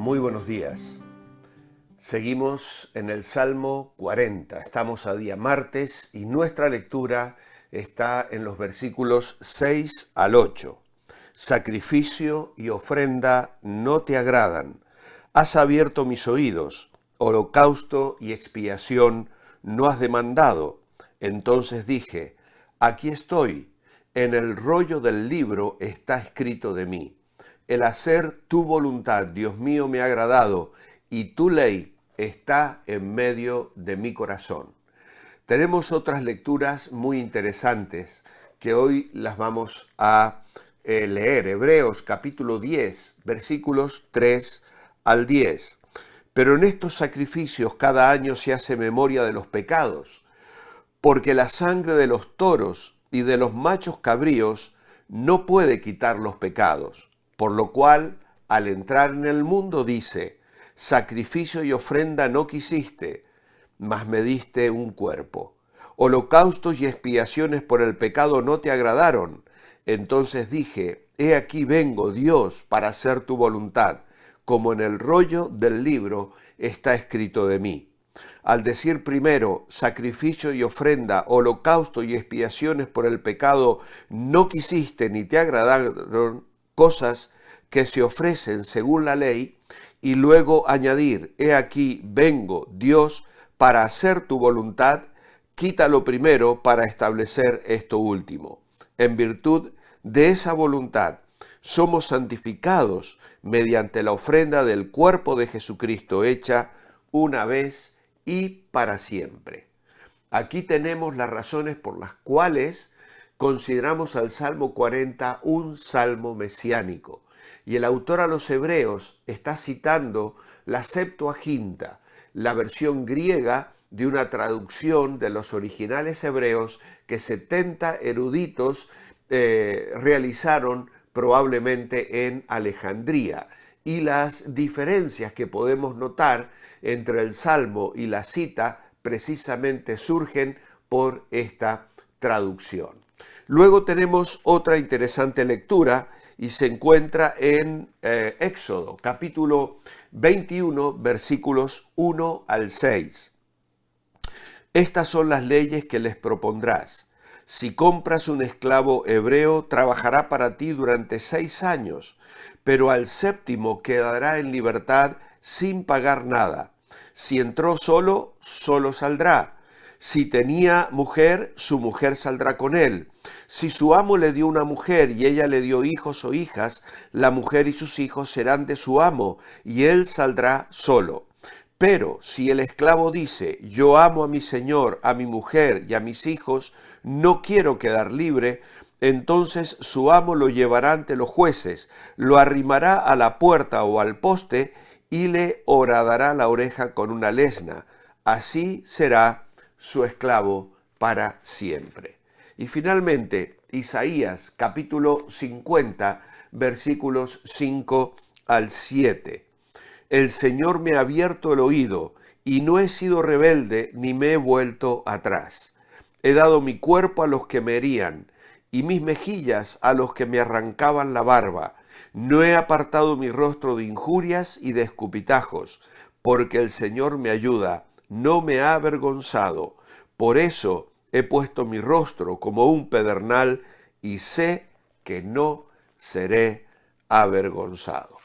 Muy buenos días. Seguimos en el Salmo 40. Estamos a día martes y nuestra lectura está en los versículos 6 al 8. Sacrificio y ofrenda no te agradan. Has abierto mis oídos. Holocausto y expiación no has demandado. Entonces dije, aquí estoy. En el rollo del libro está escrito de mí. El hacer tu voluntad, Dios mío, me ha agradado, y tu ley está en medio de mi corazón. Tenemos otras lecturas muy interesantes que hoy las vamos a leer. Hebreos capítulo 10, versículos 3 al 10. Pero en estos sacrificios cada año se hace memoria de los pecados, porque la sangre de los toros y de los machos cabríos no puede quitar los pecados. Por lo cual, al entrar en el mundo, dice, sacrificio y ofrenda no quisiste, mas me diste un cuerpo. Holocaustos y expiaciones por el pecado no te agradaron. Entonces dije, he aquí vengo, Dios, para hacer tu voluntad, como en el rollo del libro está escrito de mí. Al decir primero, sacrificio y ofrenda, holocausto y expiaciones por el pecado no quisiste ni te agradaron, cosas que se ofrecen según la ley, y luego añadir, he aquí vengo, Dios, para hacer tu voluntad, quítalo primero para establecer esto último. En virtud de esa voluntad, somos santificados mediante la ofrenda del cuerpo de Jesucristo hecha una vez y para siempre. Aquí tenemos las razones por las cuales consideramos al Salmo 40 un salmo mesiánico. Y el autor a los hebreos está citando la Septuaginta, la versión griega de una traducción de los originales hebreos que 70 eruditos realizaron probablemente en Alejandría. Y las diferencias que podemos notar entre el Salmo y la cita precisamente surgen por esta traducción. Luego tenemos otra interesante lectura y se encuentra en Éxodo, capítulo 21, versículos 1 al 6. Estas son las leyes que les propondrás. Si compras un esclavo hebreo, trabajará para ti durante 6 años, pero al séptimo quedará en libertad sin pagar nada. Si entró solo, solo saldrá. Si tenía mujer, su mujer saldrá con él. Si su amo le dio una mujer y ella le dio hijos o hijas, la mujer y sus hijos serán de su amo, y él saldrá solo. Pero si el esclavo dice, yo amo a mi señor, a mi mujer y a mis hijos, no quiero quedar libre, entonces su amo lo llevará ante los jueces, lo arrimará a la puerta o al poste y le horadará la oreja con una lesna. Así será su esclavo para siempre. Y finalmente, Isaías capítulo 50, versículos 5 al 7. El Señor me ha abierto el oído, y no he sido rebelde, ni me he vuelto atrás. He dado mi cuerpo a los que me herían, y mis mejillas a los que me arrancaban la barba. No he apartado mi rostro de injurias y de escupitajos, porque el Señor me ayuda, no me ha avergonzado. Por eso he puesto mi rostro como un pedernal y sé que no seré avergonzado.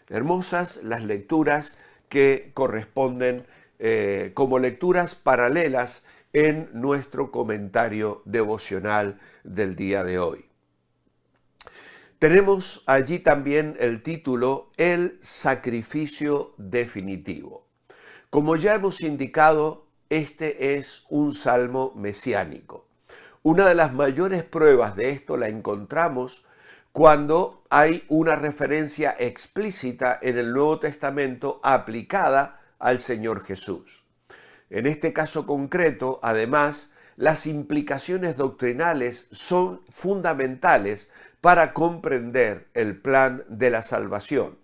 Hermosas las lecturas que corresponden como lecturas paralelas en nuestro comentario devocional del día de hoy. Tenemos allí también el título El sacrificio definitivo. Como ya hemos indicado, este es un salmo mesiánico. Una de las mayores pruebas de esto la encontramos cuando hay una referencia explícita en el Nuevo Testamento aplicada al Señor Jesús. En este caso concreto, además, las implicaciones doctrinales son fundamentales para comprender el plan de la salvación.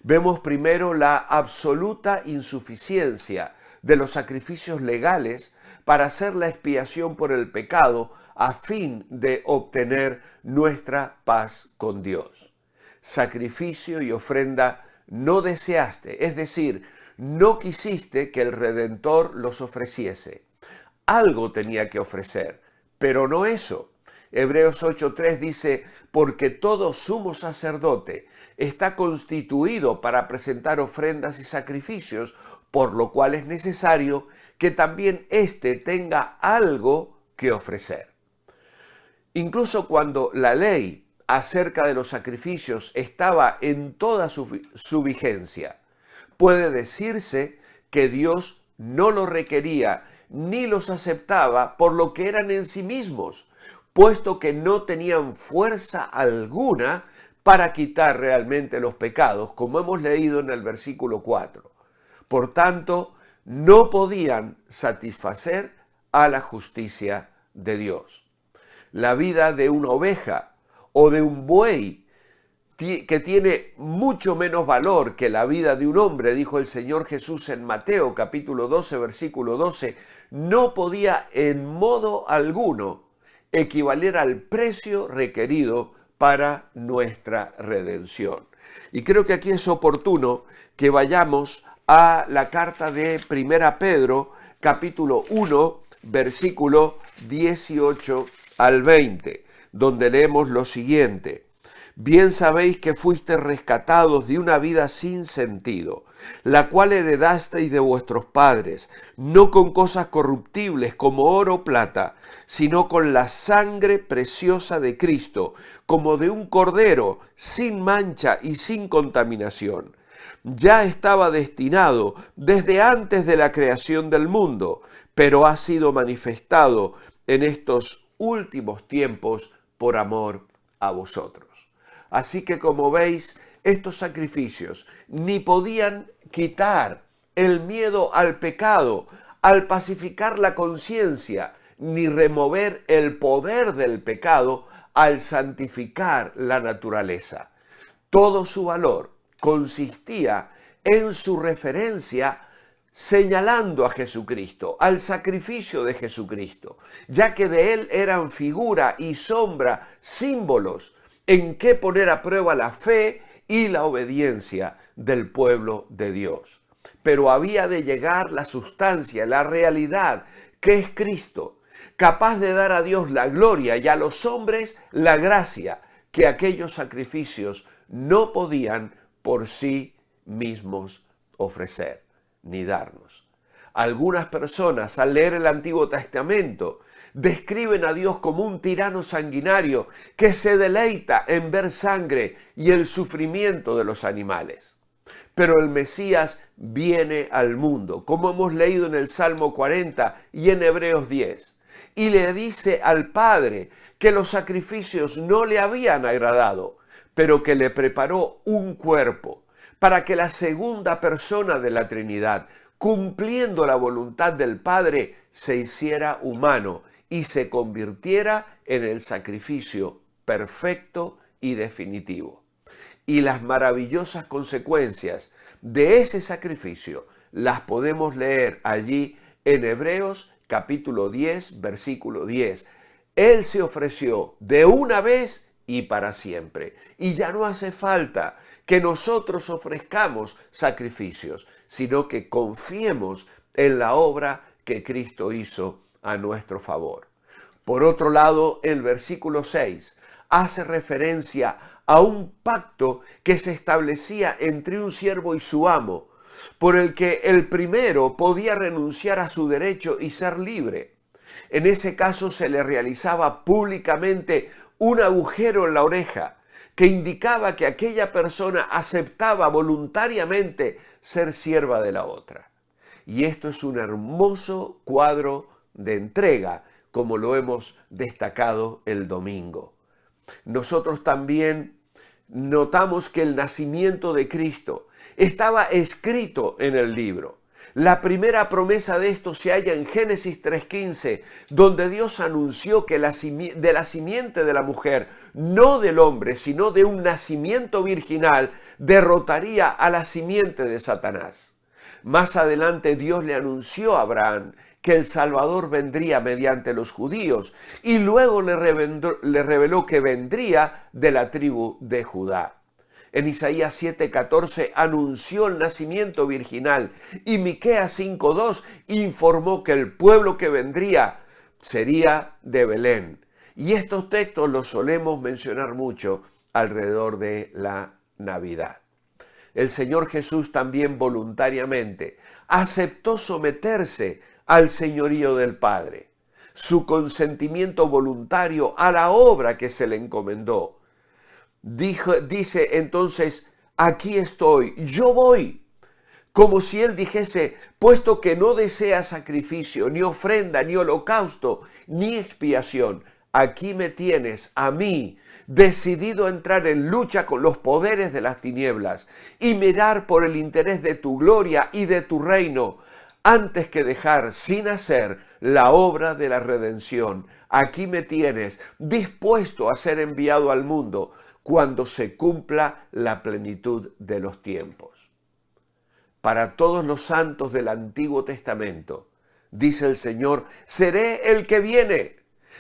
Vemos primero la absoluta insuficiencia de los sacrificios legales para hacer la expiación por el pecado a fin de obtener nuestra paz con Dios. Sacrificio y ofrenda no deseaste, es decir, no quisiste que el Redentor los ofreciese. Algo tenía que ofrecer, pero no eso. Hebreos 8:3 dice, porque todo sumo sacerdote está constituido para presentar ofrendas y sacrificios, por lo cual es necesario que también éste tenga algo que ofrecer. Incluso cuando la ley acerca de los sacrificios estaba en toda su vigencia, puede decirse que Dios no los requería ni los aceptaba por lo que eran en sí mismos, puesto que no tenían fuerza alguna para quitar realmente los pecados, como hemos leído en el versículo 4. Por tanto, no podían satisfacer a la justicia de Dios. La vida de una oveja o de un buey, que tiene mucho menos valor que la vida de un hombre, dijo el Señor Jesús en Mateo capítulo 12, versículo 12, no podía en modo alguno equivaler al precio requerido para nuestra redención. Y creo que aquí es oportuno que vayamos a la carta de 1 Pedro, capítulo 1, versículo 18 al 20, donde leemos lo siguiente. Bien sabéis que fuisteis rescatados de una vida sin sentido, la cual heredasteis de vuestros padres, no con cosas corruptibles como oro o plata, sino con la sangre preciosa de Cristo, como de un cordero, sin mancha y sin contaminación. Ya estaba destinado desde antes de la creación del mundo, pero ha sido manifestado en estos últimos tiempos por amor a vosotros. Así que, como veis, estos sacrificios ni podían quitar el miedo al pecado, al pacificar la conciencia, ni remover el poder del pecado al santificar la naturaleza. Todo su valor consistía en su referencia señalando a Jesucristo, al sacrificio de Jesucristo, ya que de él eran figura y sombra, símbolos en que poner a prueba la fe y la obediencia del pueblo de Dios. Pero había de llegar la sustancia, la realidad, que es Cristo, capaz de dar a Dios la gloria y a los hombres la gracia que aquellos sacrificios no podían por sí mismos ofrecer ni darnos. Algunas personas, al leer el Antiguo Testamento, describen a Dios como un tirano sanguinario que se deleita en ver sangre y el sufrimiento de los animales. Pero el Mesías viene al mundo, como hemos leído en el Salmo 40 y en Hebreos 10, y le dice al Padre que los sacrificios no le habían agradado, pero que le preparó un cuerpo para que la segunda persona de la Trinidad, cumpliendo la voluntad del Padre, se hiciera humano y se convirtiera en el sacrificio perfecto y definitivo. Y las maravillosas consecuencias de ese sacrificio las podemos leer allí en Hebreos capítulo 10, versículo 10. Él se ofreció de una vez y para siempre. Y ya no hace falta que nosotros ofrezcamos sacrificios, sino que confiemos en la obra que Cristo hizo a nuestro favor. Por otro lado, el versículo 6 hace referencia a un pacto que se establecía entre un siervo y su amo, por el que el primero podía renunciar a su derecho y ser libre. En ese caso se le realizaba públicamente un agujero en la oreja, que indicaba que aquella persona aceptaba voluntariamente ser sierva de la otra. Y esto es un hermoso cuadro de entrega, como lo hemos destacado el domingo. Nosotros también notamos que el nacimiento de Cristo estaba escrito en el libro. La primera promesa de esto se halla en Génesis 3:15, donde Dios anunció que de la simiente de la mujer, no del hombre, sino de un nacimiento virginal, derrotaría a la simiente de Satanás. Más adelante Dios le anunció a Abraham que el Salvador vendría mediante los judíos y luego le reveló que vendría de la tribu de Judá. En Isaías 7:14 anunció el nacimiento virginal y Miqueas 5:2 informó que el pueblo que vendría sería de Belén. Y estos textos los solemos mencionar mucho alrededor de la Navidad. El Señor Jesús también voluntariamente aceptó someterse al señorío del Padre, su consentimiento voluntario a la obra que se le encomendó. Dice entonces, aquí estoy, yo voy. Como si él dijese, puesto que no desea sacrificio, ni ofrenda, ni holocausto, ni expiación, aquí me tienes a mí, decidido a entrar en lucha con los poderes de las tinieblas y mirar por el interés de tu gloria y de tu reino, antes que dejar sin hacer la obra de la redención. Aquí me tienes, dispuesto a ser enviado al mundo cuando se cumpla la plenitud de los tiempos. Para todos los santos del Antiguo Testamento, dice el Señor, seré el que viene.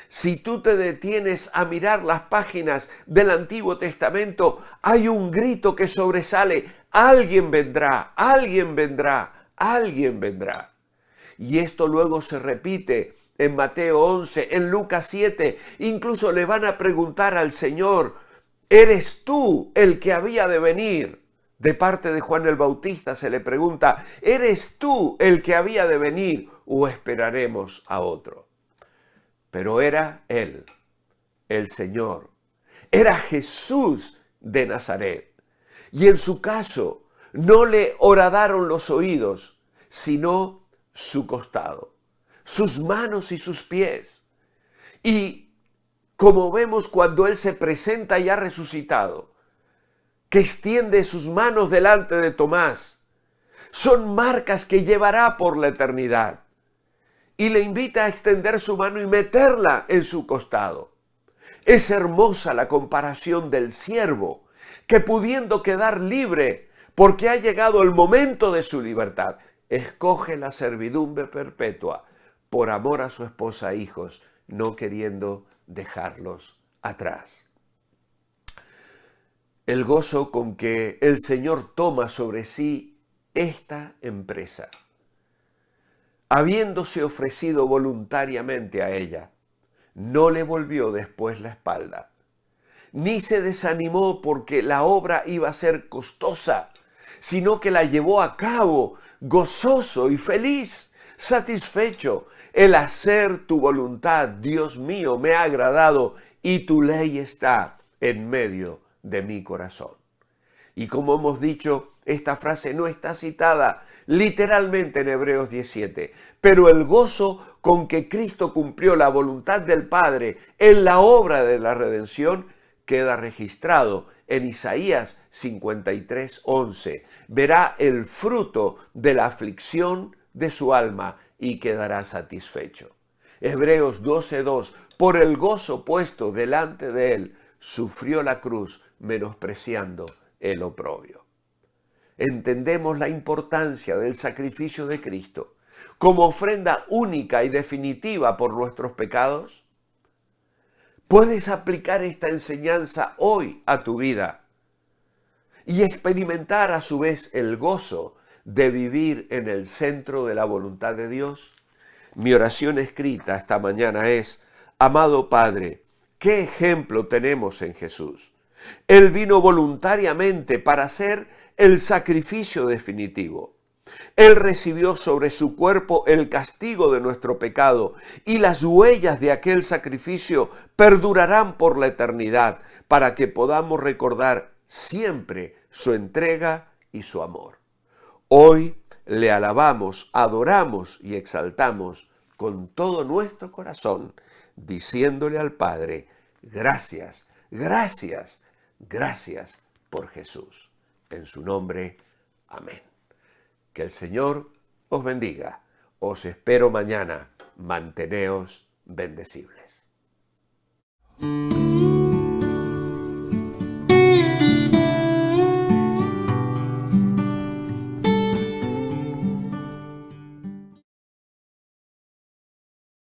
Si tú te detienes a mirar las páginas del Antiguo Testamento, hay un grito que sobresale, alguien vendrá, alguien vendrá, alguien vendrá. Y esto luego se repite en Mateo 11, en Lucas 7, incluso le van a preguntar al Señor, ¿eres tú el que había de venir? De parte de Juan el Bautista se le pregunta, ¿eres tú el que había de venir o esperaremos a otro? Pero era Él, el Señor, era Jesús de Nazaret. Y en su caso no le horadaron los oídos, sino su costado, sus manos y sus pies. Y como vemos cuando Él se presenta ya resucitado, que extiende sus manos delante de Tomás, son marcas que llevará por la eternidad. Y le invita a extender su mano y meterla en su costado. Es hermosa la comparación del siervo, que pudiendo quedar libre, porque ha llegado el momento de su libertad, escoge la servidumbre perpetua por amor a su esposa e hijos, no queriendo dejarlos atrás. El gozo con que el Señor toma sobre sí esta empresa, habiéndose ofrecido voluntariamente a ella, no le volvió después la espalda, ni se desanimó porque la obra iba a ser costosa, sino que la llevó a cabo gozoso y feliz, satisfecho. El hacer tu voluntad, Dios mío, me ha agradado y tu ley está en medio de mi corazón. Y como hemos dicho, esta frase no está citada literalmente en Hebreos 17, pero el gozo con que Cristo cumplió la voluntad del Padre en la obra de la redención queda registrado en Isaías 53:11. Verá el fruto de la aflicción de su alma y quedará satisfecho. Hebreos 12:2, por el gozo puesto delante de él, sufrió la cruz, menospreciando el oprobio. Entendemos la importancia del sacrificio de Cristo como ofrenda única y definitiva por nuestros pecados. Puedes aplicar esta enseñanza hoy a tu vida y experimentar a su vez el gozo de vivir en el centro de la voluntad de Dios. Mi oración escrita esta mañana es, amado Padre, ¿qué ejemplo tenemos en Jesús? Él vino voluntariamente para hacer el sacrificio definitivo. Él recibió sobre su cuerpo el castigo de nuestro pecado y las huellas de aquel sacrificio perdurarán por la eternidad para que podamos recordar siempre su entrega y su amor. Hoy le alabamos, adoramos y exaltamos con todo nuestro corazón, diciéndole al Padre, gracias, gracias, gracias por Jesús. En su nombre, amén. Que el Señor os bendiga. Os espero mañana. Manteneos bendecibles.